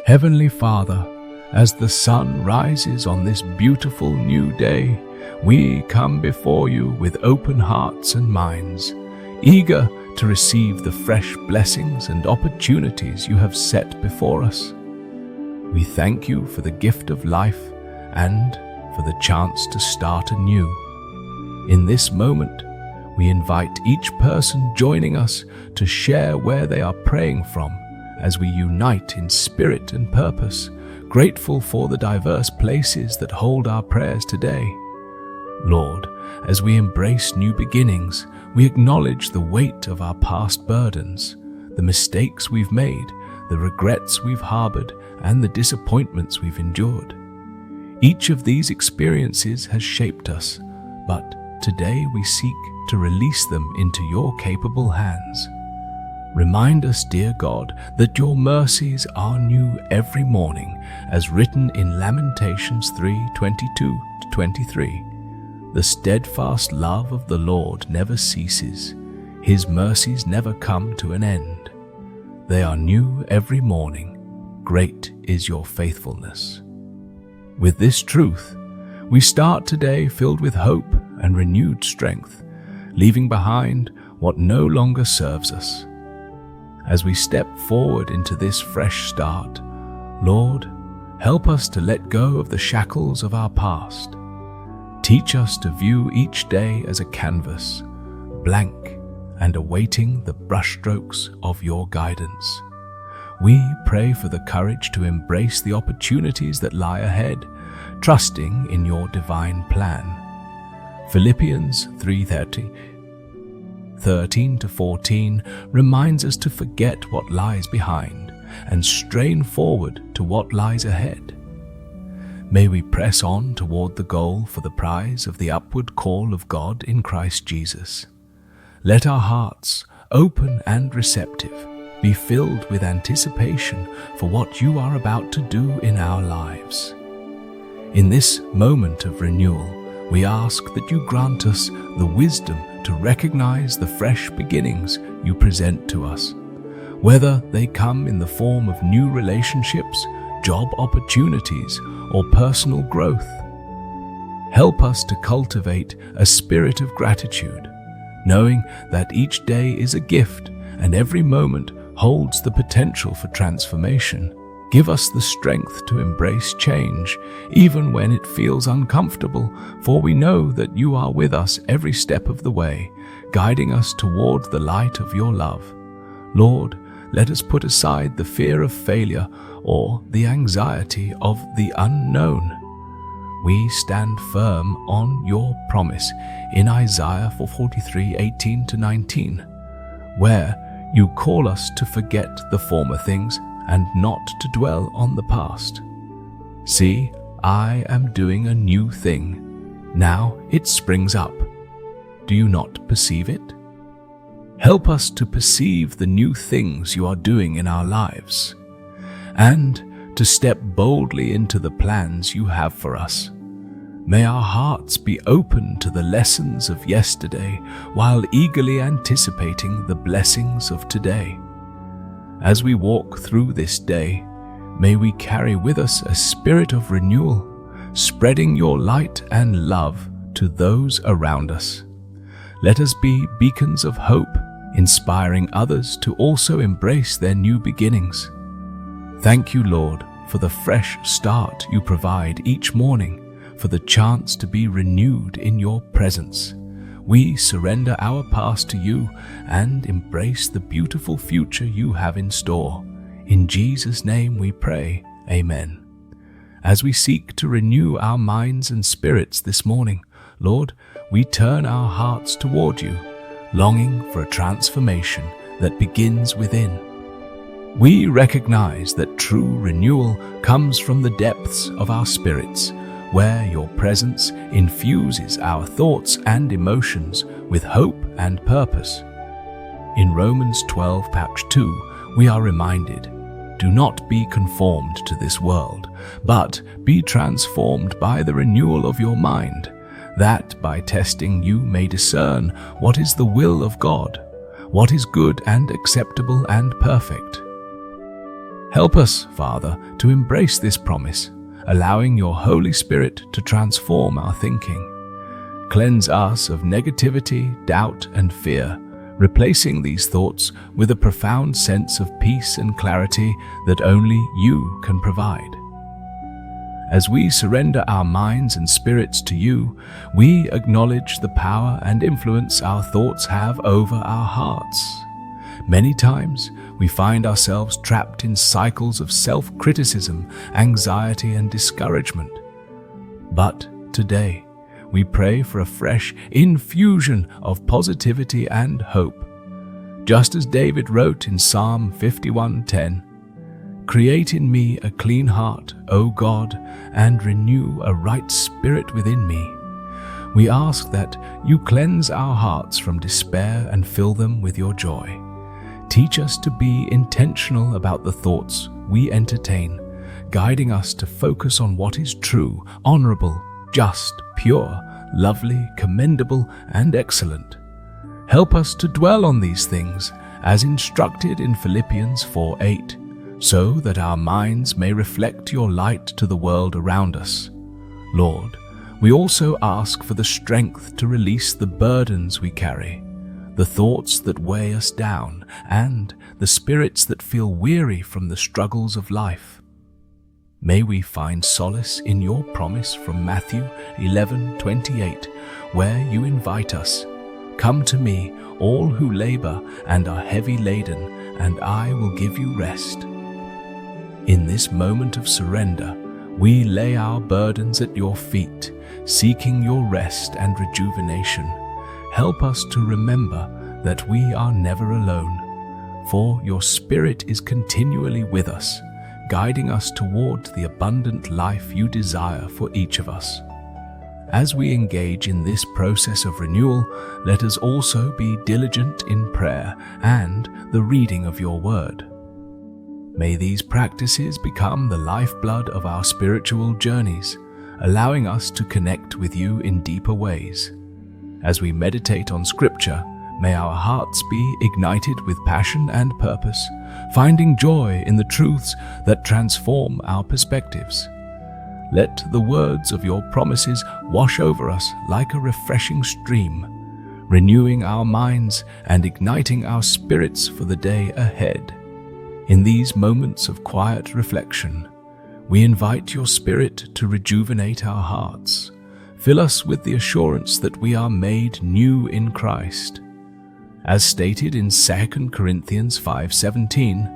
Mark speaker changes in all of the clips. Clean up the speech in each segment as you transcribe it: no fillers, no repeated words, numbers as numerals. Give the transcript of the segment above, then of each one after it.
Speaker 1: Heavenly Father, as the sun rises on this beautiful new day, we come before you with open hearts and minds, eager to receive the fresh blessings and opportunities you have set before us. We thank you for the gift of life and for the chance to start anew. In this moment, we invite each person joining us to share where they are praying from as we unite in spirit and purpose, grateful for the diverse places that hold our prayers today. Lord, as we embrace new beginnings, we acknowledge the weight of our past burdens, the mistakes we've made, the regrets we've harbored, and the disappointments we've endured. Each of these experiences has shaped us, but today we seek to release them into your capable hands. Remind us, dear God, that your mercies are new every morning, as written in Lamentations 3:22-23. The steadfast love of the Lord never ceases. His mercies never come to an end. They are new every morning. Great is your faithfulness. With this truth, we start today filled with hope and renewed strength, leaving behind what no longer serves us. As we step forward into this fresh start, Lord, help us to let go of the shackles of our past. Teach us to view each day as a canvas, blank and awaiting the brushstrokes of your guidance. We pray for the courage to embrace the opportunities that lie ahead, trusting in your divine plan. Philippians 3:13-14 reminds us to forget what lies behind and strain forward to what lies ahead. May we press on toward the goal for the prize of the upward call of God in Christ Jesus. Let our hearts, open and receptive, be filled with anticipation for what you are about to do in our lives. In this moment of renewal, we ask that you grant us the wisdom to recognize the fresh beginnings you present to us, whether they come in the form of new relationships, job opportunities, or personal growth. Help us to cultivate a spirit of gratitude, knowing that each day is a gift and every moment holds the potential for transformation. Give us the strength to embrace change, even when it feels uncomfortable, for we know that you are with us every step of the way, guiding us toward the light of your love. Lord, let us put aside the fear of failure or the anxiety of the unknown. We stand firm on your promise in Isaiah 43:18-19, where you call us to forget the former things and not to dwell on the past. See, I am doing a new thing. Now it springs up. Do you not perceive it? Help us to perceive the new things you are doing in our lives, and to step boldly into the plans you have for us. May our hearts be open to the lessons of yesterday while eagerly anticipating the blessings of today. As we walk through this day, may we carry with us a spirit of renewal, spreading your light and love to those around us. Let us be beacons of hope, inspiring others to also embrace their new beginnings. Thank you, Lord, for the fresh start you provide each morning, for the chance to be renewed in your presence. We surrender our past to you and embrace the beautiful future you have in store. In Jesus' name we pray, Amen. As we seek to renew our minds and spirits this morning, Lord, we turn our hearts toward you, longing for a transformation that begins within. We recognize that true renewal comes from the depths of our spirits, where your presence infuses our thoughts and emotions with hope and purpose. In Romans 12:2, we are reminded, do not be conformed to this world, but be transformed by the renewal of your mind, that by testing you may discern what is the will of God, what is good and acceptable and perfect. Help us, Father, to embrace this promise, allowing your Holy Spirit to transform our thinking. Cleanse us of negativity, doubt, and fear, replacing these thoughts with a profound sense of peace and clarity that only you can provide. As we surrender our minds and spirits to you, we acknowledge the power and influence our thoughts have over our hearts. Many times, we find ourselves trapped in cycles of self-criticism, anxiety, and discouragement. But today, we pray for a fresh infusion of positivity and hope. Just as David wrote in Psalm 51:10, "Create in me a clean heart, O God, and renew a right spirit within me." We ask that you cleanse our hearts from despair and fill them with your joy. Teach us to be intentional about the thoughts we entertain, guiding us to focus on what is true, honorable, just, pure, lovely, commendable, and excellent. Help us to dwell on these things, as instructed in Philippians 4:8, so that our minds may reflect your light to the world around us. Lord, we also ask for the strength to release the burdens we carry, the thoughts that weigh us down, and the spirits that feel weary from the struggles of life. May we find solace in your promise from Matthew 11:28, where you invite us, "Come to me, all who labor and are heavy laden, and I will give you rest." In this moment of surrender, we lay our burdens at your feet, seeking your rest and rejuvenation. Help us to remember that we are never alone, for your Spirit is continually with us, guiding us toward the abundant life you desire for each of us. As we engage in this process of renewal, let us also be diligent in prayer and the reading of your word. May these practices become the lifeblood of our spiritual journeys, allowing us to connect with you in deeper ways. As we meditate on Scripture, may our hearts be ignited with passion and purpose, finding joy in the truths that transform our perspectives. Let the words of your promises wash over us like a refreshing stream, renewing our minds and igniting our spirits for the day ahead. In these moments of quiet reflection, we invite your Spirit to rejuvenate our hearts. Fill us with the assurance that we are made new in Christ. As stated in 2 Corinthians 5:17,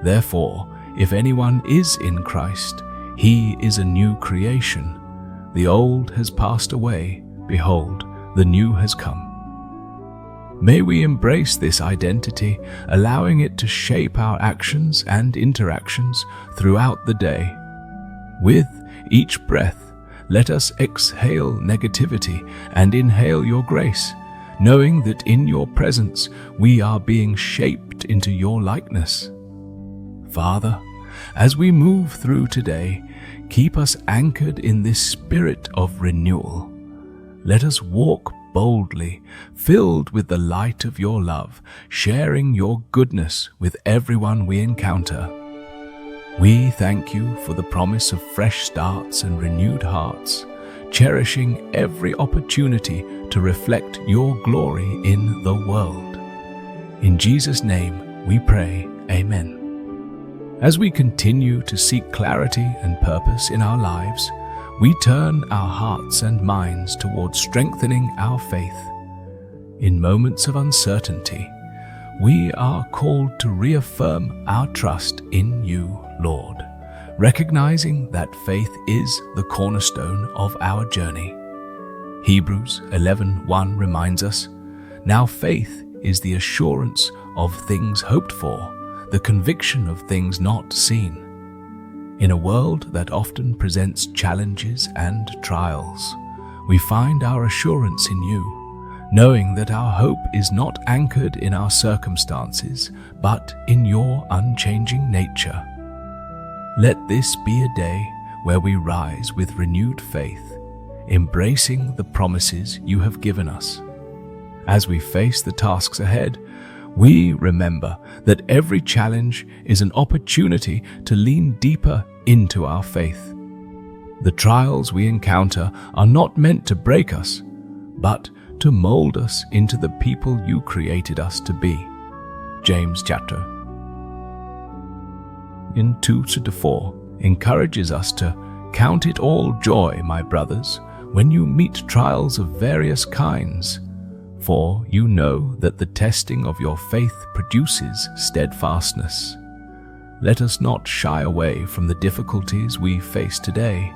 Speaker 1: "Therefore, if anyone is in Christ, he is a new creation. The old has passed away, behold, the new has come." May we embrace this identity, allowing it to shape our actions and interactions throughout the day. With each breath, let us exhale negativity and inhale your grace, knowing that in your presence we are being shaped into your likeness. Father, as we move through today, keep us anchored in this spirit of renewal. Let us walk boldly, filled with the light of your love, sharing your goodness with everyone we encounter. We thank you for the promise of fresh starts and renewed hearts, cherishing every opportunity to reflect your glory in the world. In Jesus' name we pray, Amen. As we continue to seek clarity and purpose in our lives, we turn our hearts and minds towards strengthening our faith. In moments of uncertainty, we are called to reaffirm our trust in you, Lord, recognizing that faith is the cornerstone of our journey. Hebrews 11:1 reminds us, "Now faith is the assurance of things hoped for, the conviction of things not seen." In a world that often presents challenges and trials, we find our assurance in you, knowing that our hope is not anchored in our circumstances, but in your unchanging nature. Let this be a day where we rise with renewed faith, embracing the promises you have given us. As we face the tasks ahead, we remember that every challenge is an opportunity to lean deeper into our faith. The trials we encounter are not meant to break us, but to mold us into the people you created us to be. James chapter in 2-4 encourages us to count it all joy, my brothers, when you meet trials of various kinds, for you know that the testing of your faith produces steadfastness. Let us not shy away from the difficulties we face today,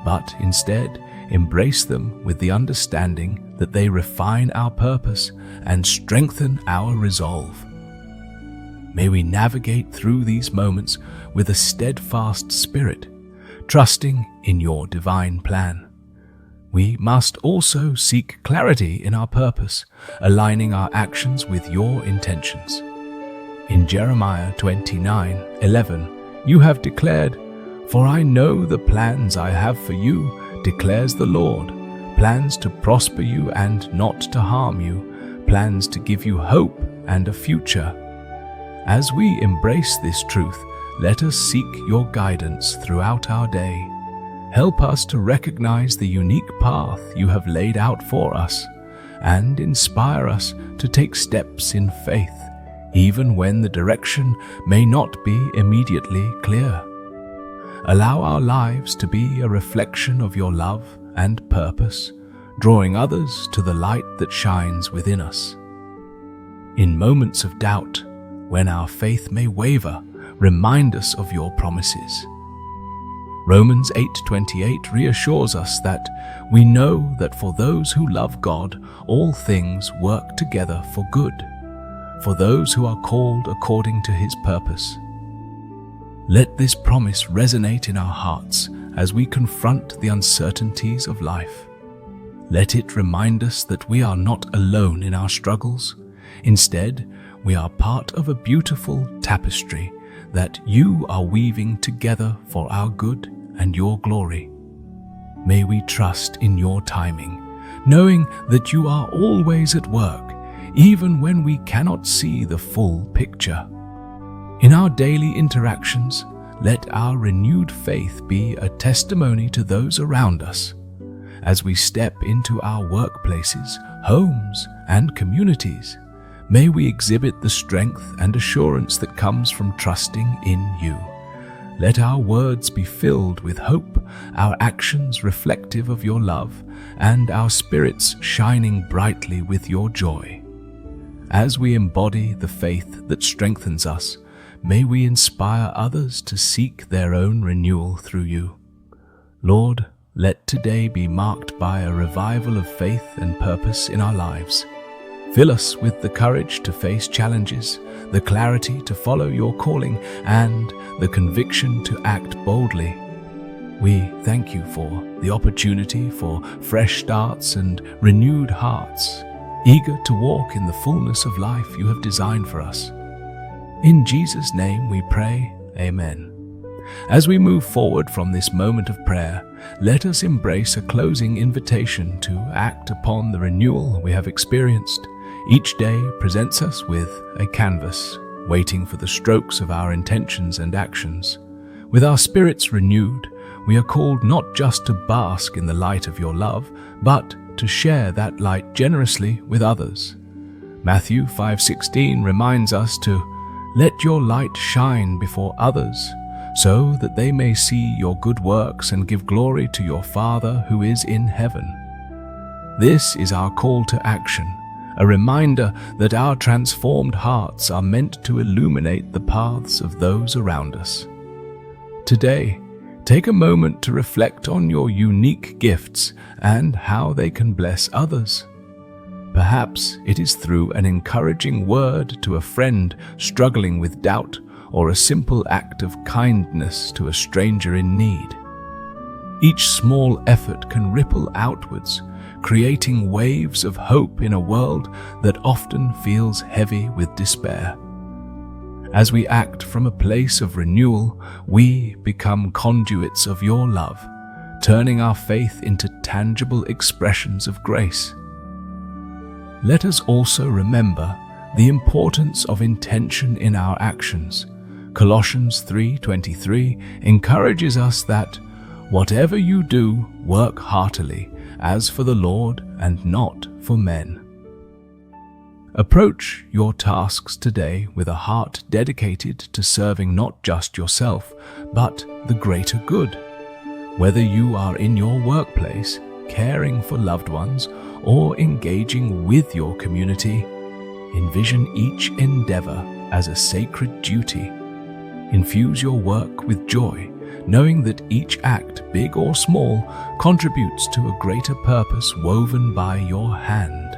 Speaker 1: but instead embrace them with the understanding that they refine our purpose and strengthen our resolve. May we navigate through these moments with a steadfast spirit, trusting in your divine plan. We must also seek clarity in our purpose, aligning our actions with your intentions. In Jeremiah 29:11, you have declared, "For I know the plans I have for you, declares the Lord, plans to prosper you and not to harm you, plans to give you hope and a future." As we embrace this truth, let us seek your guidance throughout our day. Help us to recognize the unique path you have laid out for us, and inspire us to take steps in faith, even when the direction may not be immediately clear. Allow our lives to be a reflection of your love and purpose, drawing others to the light that shines within us. In moments of doubt, when our faith may waver, remind us of your promises. Romans 8:28 reassures us that we know that for those who love God, all things work together for good, for those who are called according to his purpose. Let this promise resonate in our hearts as we confront the uncertainties of life. Let it remind us that we are not alone in our struggles. Instead, we are part of a beautiful tapestry that you are weaving together for our good and your glory. May we trust in your timing, knowing that you are always at work, even when we cannot see the full picture. In our daily interactions, let our renewed faith be a testimony to those around us. As we step into our workplaces, homes, and communities, may we exhibit the strength and assurance that comes from trusting in you. Let our words be filled with hope, our actions reflective of your love, and our spirits shining brightly with your joy. As we embody the faith that strengthens us, may we inspire others to seek their own renewal through you. Lord, let today be marked by a revival of faith and purpose in our lives. Fill us with the courage to face challenges, the clarity to follow your calling, and the conviction to act boldly. We thank you for the opportunity for fresh starts and renewed hearts, eager to walk in the fullness of life you have designed for us. In Jesus' name we pray, Amen. As we move forward from this moment of prayer, let us embrace a closing invitation to act upon the renewal we have experienced. Each day presents us with a canvas, waiting for the strokes of our intentions and actions. With our spirits renewed, we are called not just to bask in the light of your love, but to share that light generously with others. Matthew 5:16 reminds us to let your light shine before others, so that they may see your good works and give glory to your Father who is in heaven. This is our call to action, a reminder that our transformed hearts are meant to illuminate the paths of those around us. Today, take a moment to reflect on your unique gifts and how they can bless others. Perhaps it is through an encouraging word to a friend struggling with doubt, or a simple act of kindness to a stranger in need. Each small effort can ripple outwards, creating waves of hope in a world that often feels heavy with despair. As we act from a place of renewal, we become conduits of your love, turning our faith into tangible expressions of grace. Let us also remember the importance of intention in our actions. Colossians 3:23 encourages us that, "Whatever you do, work heartily, as for the Lord and not for men." Approach your tasks today with a heart dedicated to serving not just yourself, but the greater good. Whether you are in your workplace, caring for loved ones, or engaging with your community, envision each endeavor as a sacred duty. Infuse your work with joy, knowing that each act, big or small, contributes to a greater purpose woven by your hand.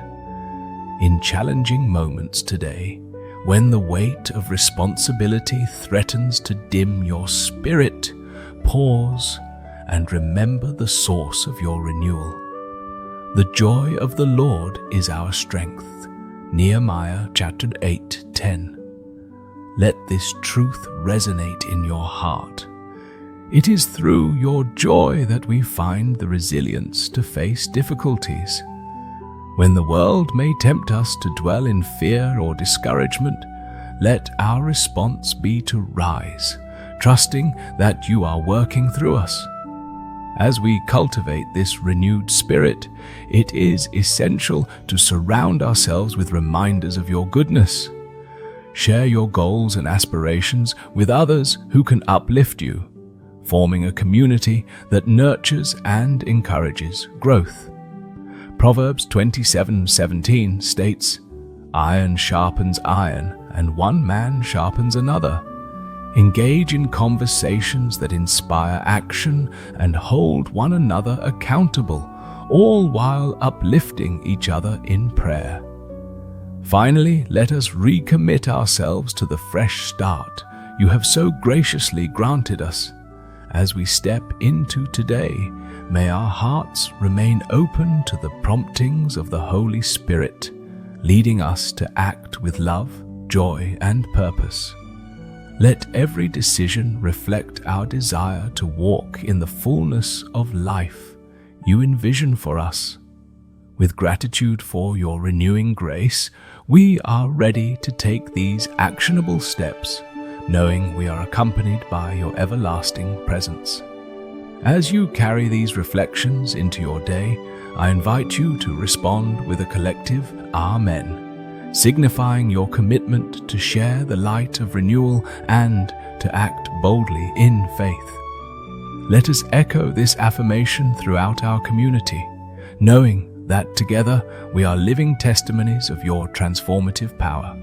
Speaker 1: In challenging moments today, when the weight of responsibility threatens to dim your spirit, pause and remember the source of your renewal. The joy of the Lord is our strength. Nehemiah chapter 8:10. Let this truth resonate in your heart. It is through your joy that we find the resilience to face difficulties. When the world may tempt us to dwell in fear or discouragement, let our response be to rise, trusting that you are working through us. As we cultivate this renewed spirit, it is essential to surround ourselves with reminders of your goodness. Share your goals and aspirations with others who can uplift you, forming a community that nurtures and encourages growth. Proverbs 27:17 states, "Iron sharpens iron, and one man sharpens another." Engage in conversations that inspire action and hold one another accountable, all while uplifting each other in prayer. Finally, let us recommit ourselves to the fresh start you have so graciously granted us. As we step into today, may our hearts remain open to the promptings of the Holy Spirit, leading us to act with love, joy, and purpose. Let every decision reflect our desire to walk in the fullness of life you envision for us. With gratitude for your renewing grace, we are ready to take these actionable steps, knowing we are accompanied by your everlasting presence. As you carry these reflections into your day, I invite you to respond with a collective Amen, signifying your commitment to share the light of renewal and to act boldly in faith. Let us echo this affirmation throughout our community, knowing that together we are living testimonies of your transformative power.